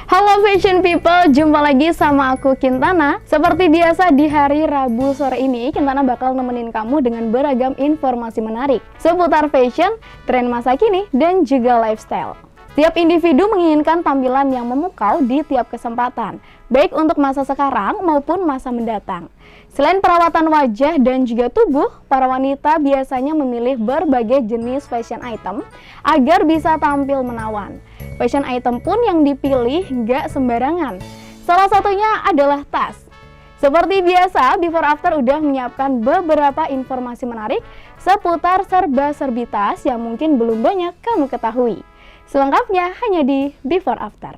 Halo fashion people, jumpa lagi sama aku Kintana. Seperti biasa di hari Rabu sore ini, Kintana bakal nemenin kamu dengan beragam informasi menarik seputar fashion, tren masa kini, dan juga lifestyle. Tiap individu menginginkan tampilan yang memukau di tiap kesempatan, baik untuk masa sekarang maupun masa mendatang. Selain perawatan wajah dan juga tubuh, para wanita biasanya memilih berbagai jenis fashion item agar bisa tampil menawan. Fashion item pun yang dipilih nggak sembarangan. Salah satunya adalah tas. Seperti biasa, Before After udah menyiapkan beberapa informasi menarik seputar serba-serbi tas yang mungkin belum banyak kamu ketahui. Selengkapnya hanya di Before After.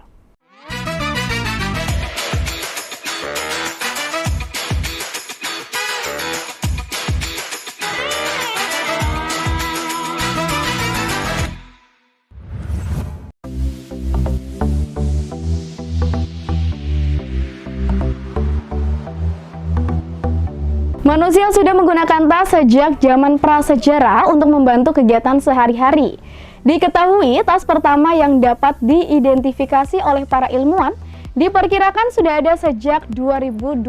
Manusia sudah menggunakan tas sejak zaman prasejarah untuk membantu kegiatan sehari-hari. Diketahui, tas pertama yang dapat diidentifikasi oleh para ilmuwan diperkirakan sudah ada sejak 2200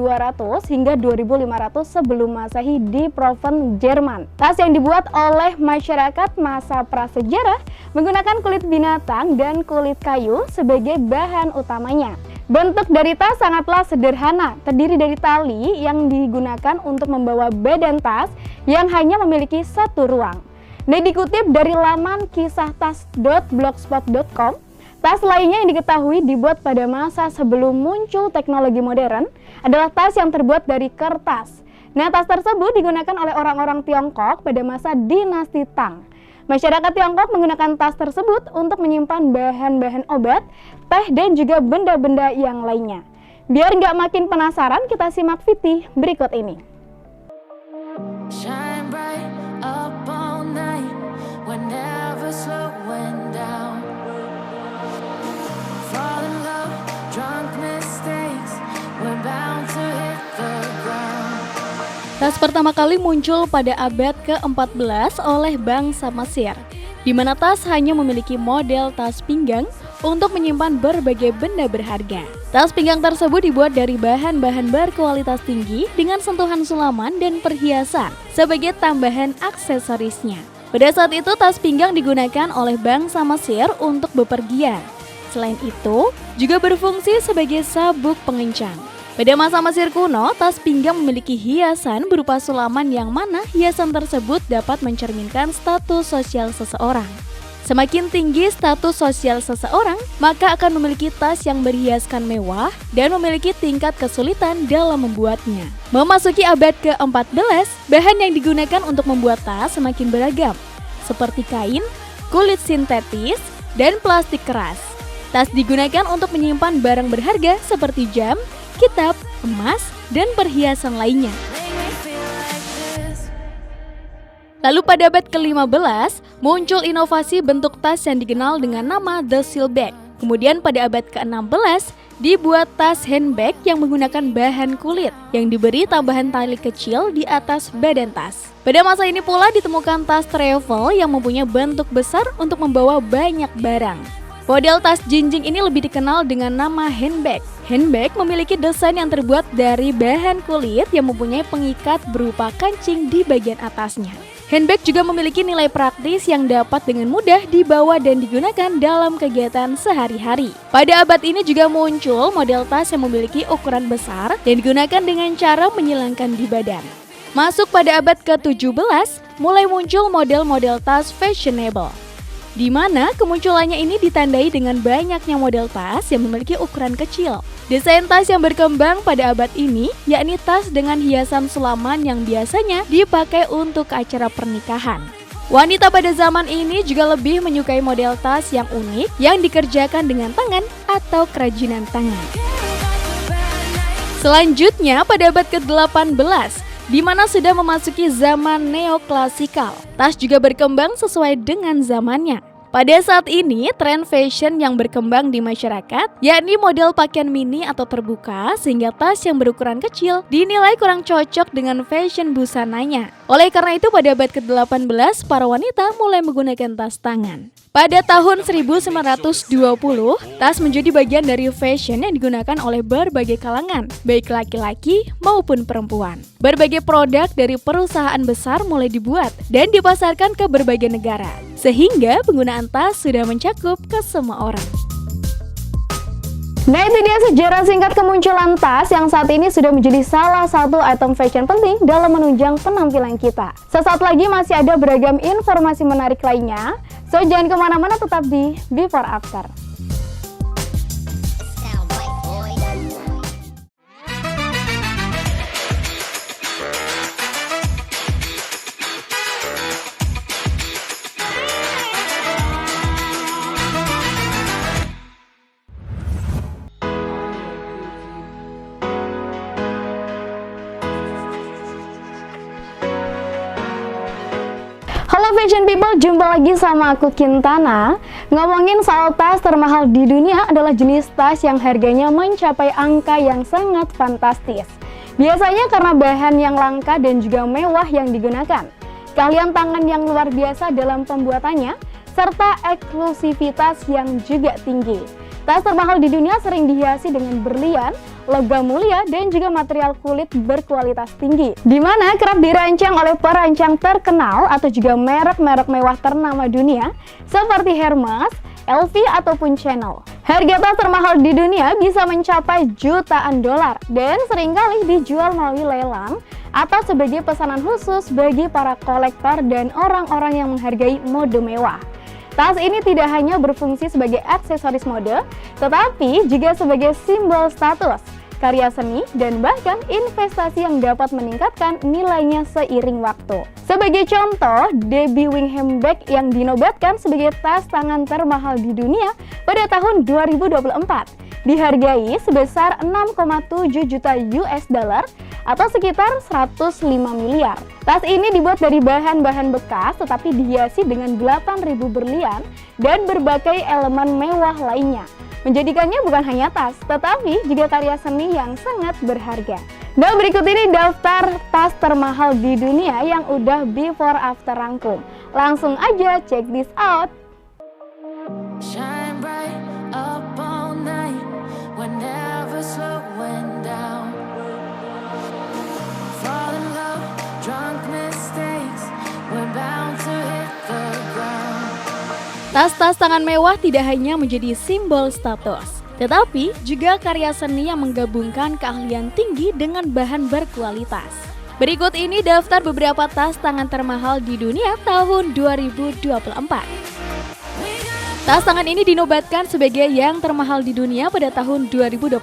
hingga 2500 sebelum Masehi di Provence, Jerman. Tas yang dibuat oleh masyarakat masa prasejarah menggunakan kulit binatang dan kulit kayu sebagai bahan utamanya. Bentuk dari tas sangatlah sederhana, terdiri dari tali yang digunakan untuk membawa badan tas yang hanya memiliki satu ruang. Nah, dikutip dari laman kisahtas.blogspot.com, tas lainnya yang diketahui dibuat pada masa sebelum muncul teknologi modern adalah tas yang terbuat dari kertas. Nah, tas tersebut digunakan oleh orang-orang Tiongkok pada masa dinasti Tang. Masyarakat Tiongkok menggunakan tas tersebut untuk menyimpan bahan-bahan obat, teh, dan juga benda-benda yang lainnya. Biar nggak makin penasaran, kita simak VT berikut ini. Tas pertama kali muncul pada abad ke-14 oleh bangsa Mesir, di mana tas hanya memiliki model tas pinggang untuk menyimpan berbagai benda berharga. Tas pinggang tersebut dibuat dari bahan-bahan berkualitas tinggi dengan sentuhan sulaman dan perhiasan sebagai tambahan aksesorisnya. Pada saat itu, tas pinggang digunakan oleh bangsa Mesir untuk bepergian. Selain itu, juga berfungsi sebagai sabuk pengencang. Pada masa Mesir kuno, tas pinggang memiliki hiasan berupa sulaman yang mana hiasan tersebut dapat mencerminkan status sosial seseorang. Semakin tinggi status sosial seseorang, maka akan memiliki tas yang berhiaskan mewah dan memiliki tingkat kesulitan dalam membuatnya. Memasuki abad ke-14, bahan yang digunakan untuk membuat tas semakin beragam, seperti kain, kulit sintetis, dan plastik keras. Tas digunakan untuk menyimpan barang berharga seperti jam, kitab, emas, dan perhiasan lainnya. Lalu pada abad ke-15, muncul inovasi bentuk tas yang dikenal dengan nama The Seal Bag. Kemudian pada abad ke-16, dibuat tas handbag yang menggunakan bahan kulit yang diberi tambahan tali kecil di atas badan tas. Pada masa ini pula ditemukan tas travel yang mempunyai bentuk besar untuk membawa banyak barang. Model tas jinjing ini lebih dikenal dengan nama handbag. Handbag memiliki desain yang terbuat dari bahan kulit yang mempunyai pengikat berupa kancing di bagian atasnya. Handbag juga memiliki nilai praktis yang dapat dengan mudah dibawa dan digunakan dalam kegiatan sehari-hari. Pada abad ini juga muncul model tas yang memiliki ukuran besar dan digunakan dengan cara menyilangkan di badan. Masuk pada abad ke-17, mulai muncul model-model tas fashionable, di mana kemunculannya ini ditandai dengan banyaknya model tas yang memiliki ukuran kecil. Desain tas yang berkembang pada abad ini yakni tas dengan hiasan sulaman yang biasanya dipakai untuk acara pernikahan. Wanita pada zaman ini juga lebih menyukai model tas yang unik yang dikerjakan dengan tangan atau kerajinan tangan. Selanjutnya pada abad ke-18, di mana sudah memasuki zaman neoklasikal. Tas juga berkembang sesuai dengan zamannya. Pada saat ini, tren fashion yang berkembang di masyarakat, yakni model pakaian mini atau terbuka, sehingga tas yang berukuran kecil dinilai kurang cocok dengan fashion busananya. Oleh karena itu, pada abad ke-18, para wanita mulai menggunakan tas tangan. Pada tahun 1920, tas menjadi bagian dari fashion yang digunakan oleh berbagai kalangan, baik laki-laki maupun perempuan. Berbagai produk dari perusahaan besar mulai dibuat dan dipasarkan ke berbagai negara, sehingga penggunaan tas sudah mencakup ke semua orang. Nah, itu dia sejarah singkat kemunculan tas yang saat ini sudah menjadi salah satu item fashion penting dalam menunjang penampilan kita. Sesaat lagi masih ada beragam informasi menarik lainnya, so jangan kemana-mana, tetap di Before After. Halo fashion people, jumpa lagi sama aku Kintana. Ngomongin soal tas termahal di dunia adalah jenis tas yang harganya mencapai angka yang sangat fantastis. Biasanya karena bahan yang langka dan juga mewah yang digunakan, keahlian tangan yang luar biasa dalam pembuatannya, serta eksklusivitas yang juga tinggi. Tas termahal di dunia sering dihiasi dengan berlian, logam mulia, dan juga material kulit berkualitas tinggi, di mana kerap dirancang oleh perancang terkenal atau juga merek-merek mewah ternama dunia seperti Hermes, LV, ataupun Chanel. Harga tas termahal di dunia bisa mencapai jutaan dolar dan seringkali dijual melalui lelang atau sebagai pesanan khusus bagi para kolektor dan orang-orang yang menghargai mode mewah. Tas ini tidak hanya berfungsi sebagai aksesoris mode, tetapi juga sebagai simbol status, karya seni, dan bahkan investasi yang dapat meningkatkan nilainya seiring waktu. Sebagai contoh, Debbie Wingham Bag yang dinobatkan sebagai tas tangan termahal di dunia pada tahun 2024 dihargai sebesar 6,7 juta US dollar atau sekitar 105 miliar. Tas ini dibuat dari bahan-bahan bekas tetapi dihiasi dengan 8.000 berlian dan berbagai elemen mewah lainnya, menjadikannya bukan hanya tas, tetapi juga karya seni yang sangat berharga. Nah, berikut ini daftar tas termahal di dunia yang udah before after rangkum. Langsung aja check this out. Shine bright up all night, whenever slowing down. Fall in love, drunk mistakes, we're bound to hit the ground. Tas-tas tangan mewah tidak hanya menjadi simbol status, tetapi juga karya seni yang menggabungkan keahlian tinggi dengan bahan berkualitas. Berikut ini daftar beberapa tas tangan termahal di dunia tahun 2024. Tas tangan ini dinobatkan sebagai yang termahal di dunia pada tahun 2024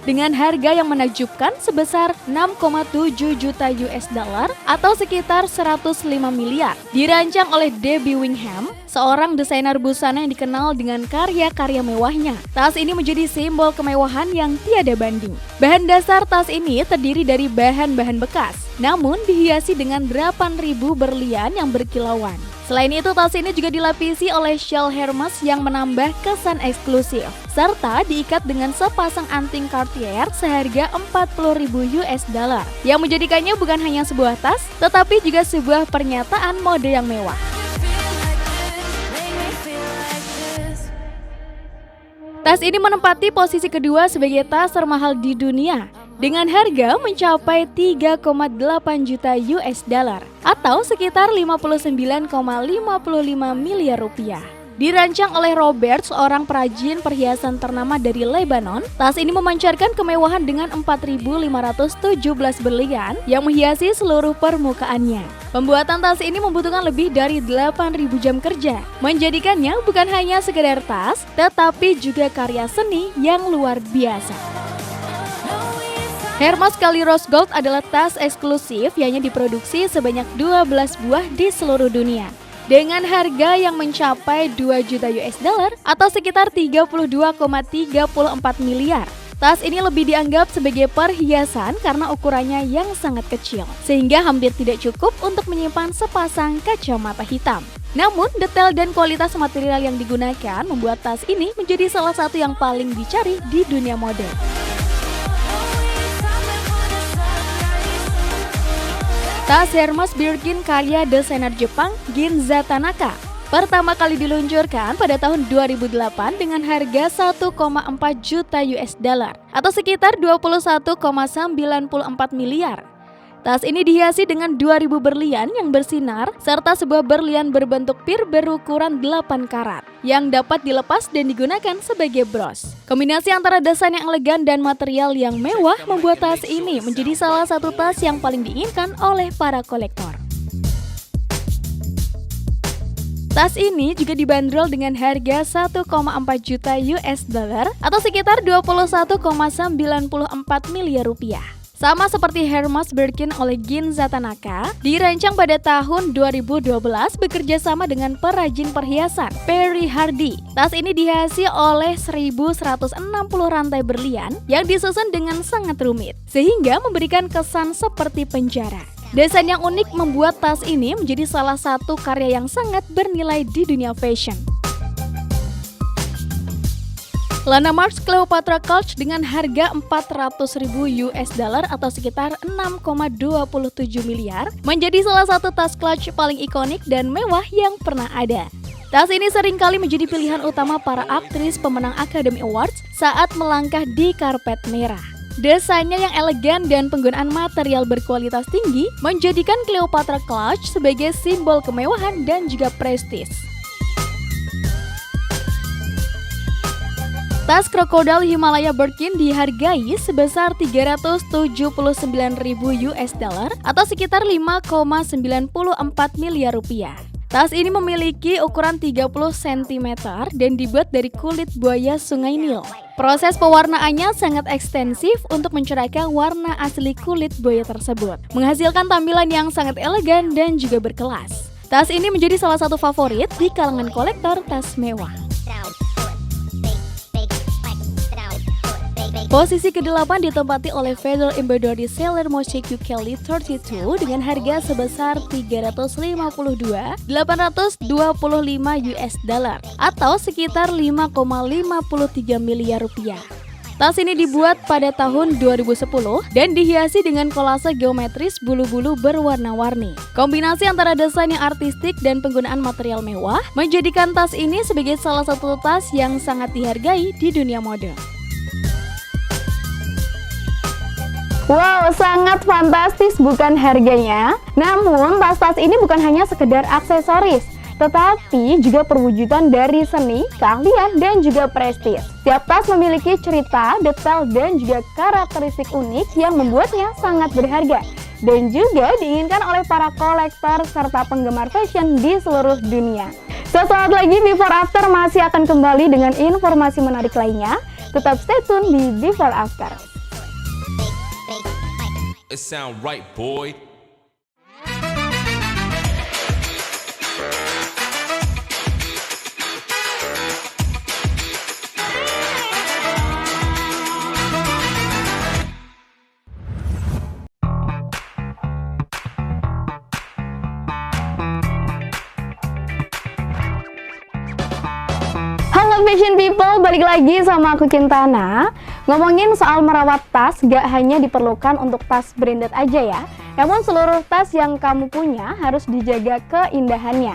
dengan harga yang menakjubkan sebesar 6,7 juta US dollar atau sekitar 105 miliar. Dirancang oleh Debbie Wingham, seorang desainer busana yang dikenal dengan karya-karya mewahnya. Tas ini menjadi simbol kemewahan yang tiada banding. Bahan dasar tas ini terdiri dari bahan-bahan bekas, namun dihiasi dengan 8.000 berlian yang berkilauan. Selain itu, tas ini juga dilapisi oleh shell Hermes yang menambah kesan eksklusif, serta diikat dengan sepasang anting Cartier seharga 40.000 US dollar, yang menjadikannya bukan hanya sebuah tas, tetapi juga sebuah pernyataan mode yang mewah. Tas ini menempati posisi kedua sebagai tas termahal di dunia dengan harga mencapai 3,8 juta US dollar atau sekitar 59,55 miliar rupiah. Dirancang oleh Robert, seorang perajin perhiasan ternama dari Lebanon, tas ini memancarkan kemewahan dengan 4.517 berlian yang menghiasi seluruh permukaannya. Pembuatan tas ini membutuhkan lebih dari 8.000 jam kerja, menjadikannya bukan hanya sekedar tas, tetapi juga karya seni yang luar biasa. Hermes Kali Rose Gold adalah tas eksklusif yang hanya diproduksi sebanyak 12 buah di seluruh dunia. Dengan harga yang mencapai 2 juta US dollar atau sekitar 32,34 miliar. Tas ini lebih dianggap sebagai perhiasan karena ukurannya yang sangat kecil, sehingga hampir tidak cukup untuk menyimpan sepasang kacamata hitam. Namun, detail dan kualitas material yang digunakan membuat tas ini menjadi salah satu yang paling dicari di dunia mode. Tas Hermes Birkin karya desainer Jepang Ginza Tanaka. Pertama kali diluncurkan pada tahun 2008 dengan harga 1,4 juta US dollar atau sekitar 21,94 miliar. Tas ini dihiasi dengan 2000 berlian yang bersinar serta sebuah berlian berbentuk pir berukuran 8 karat yang dapat dilepas dan digunakan sebagai bros. Kombinasi antara desain yang elegan dan material yang mewah membuat tas ini menjadi salah satu tas yang paling diinginkan oleh para kolektor. Tas ini juga dibanderol dengan harga 1,4 juta US dollar atau sekitar 21,94 miliar rupiah. Sama seperti Hermes Birkin oleh Ginza Tanaka, dirancang pada tahun 2012 bekerja sama dengan perajin perhiasan Perry Hardy. Tas ini dihiasi oleh 1160 rantai berlian yang disusun dengan sangat rumit, sehingga memberikan kesan seperti penjara. Desain yang unik membuat tas ini menjadi salah satu karya yang sangat bernilai di dunia fashion. Lana Marks Cleopatra Clutch dengan harga 400.000 US dollar atau sekitar 6,27 miliar menjadi salah satu tas clutch paling ikonik dan mewah yang pernah ada. Tas ini seringkali menjadi pilihan utama para aktris pemenang Academy Awards saat melangkah di karpet merah. Desainnya yang elegan dan penggunaan material berkualitas tinggi menjadikan Cleopatra Clutch sebagai simbol kemewahan dan juga prestis. Tas Crocodile Himalaya Birkin dihargai sebesar 379.000 US dollar atau sekitar 5,94 miliar rupiah. Tas ini memiliki ukuran 30 cm dan dibuat dari kulit buaya Sungai Nil. Proses pewarnaannya sangat ekstensif untuk mencerahkan warna asli kulit buaya tersebut, menghasilkan tampilan yang sangat elegan dan juga berkelas. Tas ini menjadi salah satu favorit di kalangan kolektor tas mewah. Posisi ke-8 ditempati oleh Federal Embroidery Sailor Mosaic Kelly 32 dengan harga sebesar 352.825 US dollar atau sekitar 5,53 miliar rupiah. Tas ini dibuat pada tahun 2010 dan dihiasi dengan kolase geometris bulu-bulu berwarna-warni. Kombinasi antara desain yang artistik dan penggunaan material mewah menjadikan tas ini sebagai salah satu tas yang sangat dihargai di dunia mode. Wow, sangat fantastis bukan harganya? Namun, tas-tas ini bukan hanya sekedar aksesoris, tetapi juga perwujudan dari seni, keahlian, dan juga prestis. Setiap tas memiliki cerita, detail, dan juga karakteristik unik yang membuatnya sangat berharga dan juga diinginkan oleh para kolektor serta penggemar fashion di seluruh dunia. Sesaat lagi Before After masih akan kembali dengan informasi menarik lainnya. Tetap stay tune di Before After. It sound right, boy. Halo fashion people, balik lagi sama aku Kintana. Ngomongin soal merawat tas, gak hanya diperlukan untuk tas branded aja ya. Namun seluruh tas yang kamu punya harus dijaga keindahannya.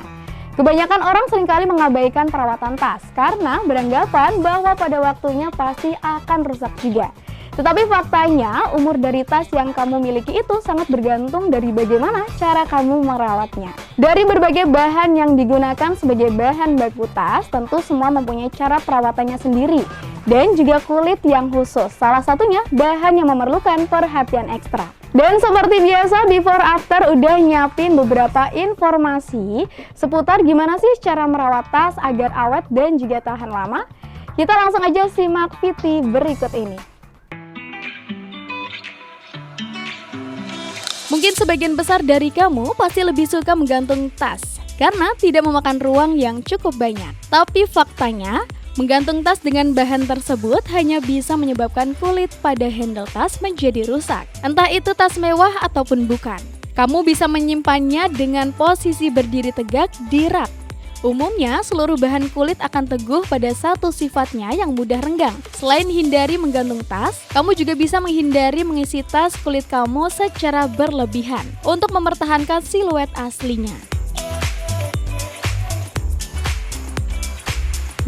Kebanyakan orang seringkali mengabaikan perawatan tas karena beranggapan bahwa pada waktunya pasti akan rusak juga. Tetapi faktanya, umur dari tas yang kamu miliki itu sangat bergantung dari bagaimana cara kamu merawatnya. Dari berbagai bahan yang digunakan sebagai bahan baku tas, tentu semua mempunyai cara perawatannya sendiri. Dan juga kulit yang khusus, salah satunya bahan yang memerlukan perhatian ekstra. Dan seperti biasa, Before After udah nyiapin beberapa informasi seputar gimana sih cara merawat tas agar awet dan juga tahan lama. Kita langsung aja simak VT berikut ini. Mungkin sebagian besar dari kamu pasti lebih suka menggantung tas karena tidak memakan ruang yang cukup banyak. Tapi faktanya, menggantung tas dengan bahan tersebut hanya bisa menyebabkan kulit pada handle tas menjadi rusak. Entah itu tas mewah ataupun bukan. Kamu bisa menyimpannya dengan posisi berdiri tegak di rak. Umumnya, seluruh bahan kulit akan teguh pada satu sifatnya yang mudah renggang. Selain hindari menggantung tas, kamu juga bisa menghindari mengisi tas kulit kamu secara berlebihan untuk mempertahankan siluet aslinya.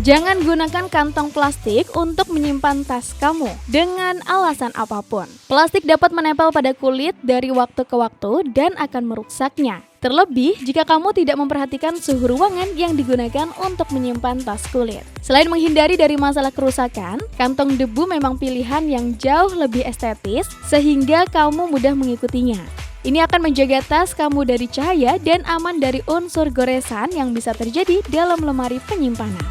Jangan gunakan kantong plastik untuk menyimpan tas kamu dengan alasan apapun. Plastik dapat menempel pada kulit dari waktu ke waktu dan akan merusaknya. Terlebih jika kamu tidak memperhatikan suhu ruangan yang digunakan untuk menyimpan tas kulit. Selain menghindari dari masalah kerusakan, kantong debu memang pilihan yang jauh lebih estetis sehingga kamu mudah mengikutinya. Ini akan menjaga tas kamu dari cahaya dan aman dari unsur goresan yang bisa terjadi dalam lemari penyimpanan.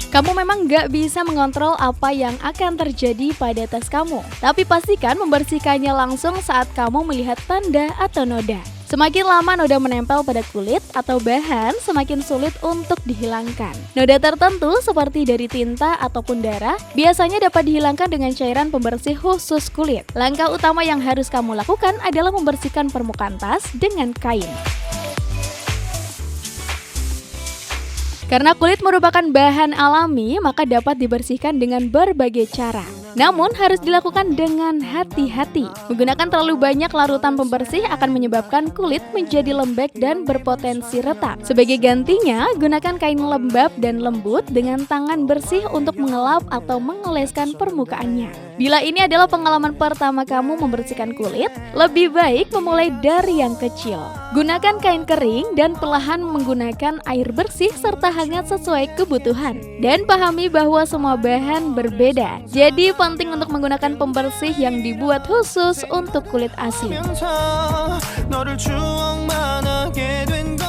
Kamu memang nggak bisa mengontrol apa yang akan terjadi pada tas kamu, tapi pastikan membersihkannya langsung saat kamu melihat tanda atau noda. Semakin lama noda menempel pada kulit atau bahan, semakin sulit untuk dihilangkan. Noda tertentu seperti dari tinta ataupun darah biasanya dapat dihilangkan dengan cairan pembersih khusus kulit. Langkah utama yang harus kamu lakukan adalah membersihkan permukaan tas dengan kain. Karena kulit merupakan bahan alami, maka dapat dibersihkan dengan berbagai cara. Namun harus dilakukan dengan hati-hati. Menggunakan terlalu banyak larutan pembersih akan menyebabkan kulit menjadi lembek dan berpotensi retak. Sebagai gantinya, gunakan kain lembab dan lembut dengan tangan bersih untuk mengelap atau mengoleskan permukaannya. Bila ini adalah pengalaman pertama kamu membersihkan kulit, lebih baik memulai dari yang kecil. Gunakan kain kering dan perlahan menggunakan air bersih serta hangat sesuai kebutuhan. Dan pahami bahwa semua bahan berbeda. Jadi penting untuk menggunakan pembersih yang dibuat khusus untuk kulit asli.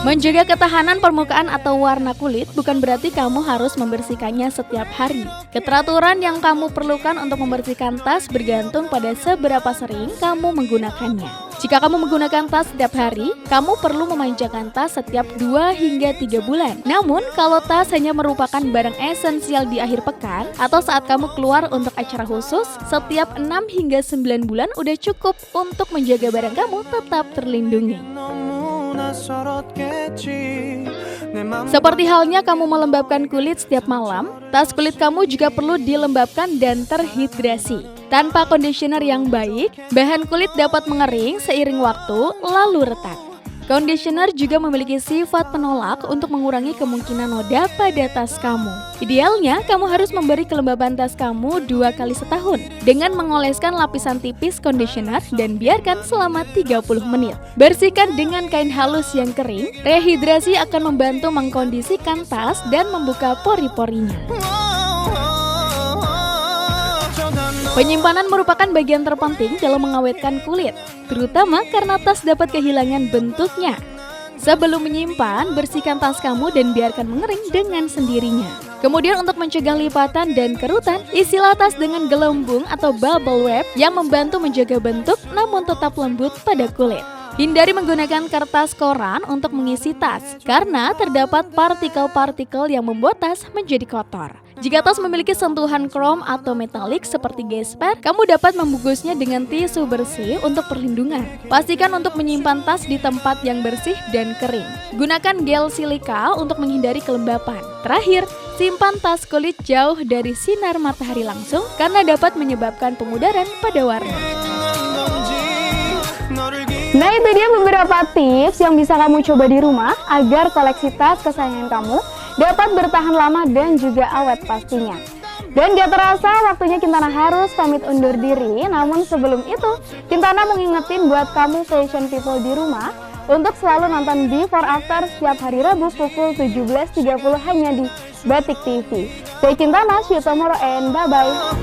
Menjaga ketahanan permukaan atau warna kulit bukan berarti kamu harus membersihkannya setiap hari. Keteraturan yang kamu perlukan untuk membersihkan tas bergantung pada seberapa sering kamu menggunakannya. Jika kamu menggunakan tas setiap hari, kamu perlu memanjakan tas setiap 2 hingga 3 bulan. Namun, kalau tas hanya merupakan barang esensial di akhir pekan atau saat kamu keluar untuk acara khusus, setiap 6 hingga 9 bulan udah cukup untuk menjaga barang kamu tetap terlindungi. Seperti halnya kamu melembabkan kulit setiap malam, tas kulit kamu juga perlu dilembabkan dan terhidrasi. Tanpa conditioner yang baik, bahan kulit dapat mengering seiring waktu lalu retak. Conditioner juga memiliki sifat penolak untuk mengurangi kemungkinan noda pada tas kamu. Idealnya, kamu harus memberi kelembaban tas kamu 2 kali setahun dengan mengoleskan lapisan tipis conditioner dan biarkan selama 30 menit. Bersihkan dengan kain halus yang kering, rehidrasi akan membantu mengkondisikan tas dan membuka pori-porinya. Penyimpanan merupakan bagian terpenting dalam mengawetkan kulit, terutama karena tas dapat kehilangan bentuknya. Sebelum menyimpan, bersihkan tas kamu dan biarkan mengering dengan sendirinya. Kemudian untuk mencegah lipatan dan kerutan, isilah tas dengan gelembung atau bubble wrap yang membantu menjaga bentuk namun tetap lembut pada kulit. Hindari menggunakan kertas koran untuk mengisi tas, karena terdapat partikel-partikel yang membuat tas menjadi kotor. Jika tas memiliki sentuhan krom atau metalik seperti gesper, kamu dapat membungkusnya dengan tisu bersih untuk perlindungan. Pastikan untuk menyimpan tas di tempat yang bersih dan kering. Gunakan gel silika untuk menghindari kelembapan. Terakhir, simpan tas kulit jauh dari sinar matahari langsung karena dapat menyebabkan pemudaran pada warna. Nah, itu dia beberapa tips yang bisa kamu coba di rumah agar koleksi tas kesayangan kamu dapat bertahan lama dan juga awet pastinya. Dan gak terasa waktunya Kintana harus pamit undur diri. Namun sebelum itu, Kintana mau ngingetin buat kamu fashion people di rumah untuk selalu nonton Before After setiap hari Rabu pukul 17.30 hanya di Batik TV. Saya Kintana, see you tomorrow and bye-bye.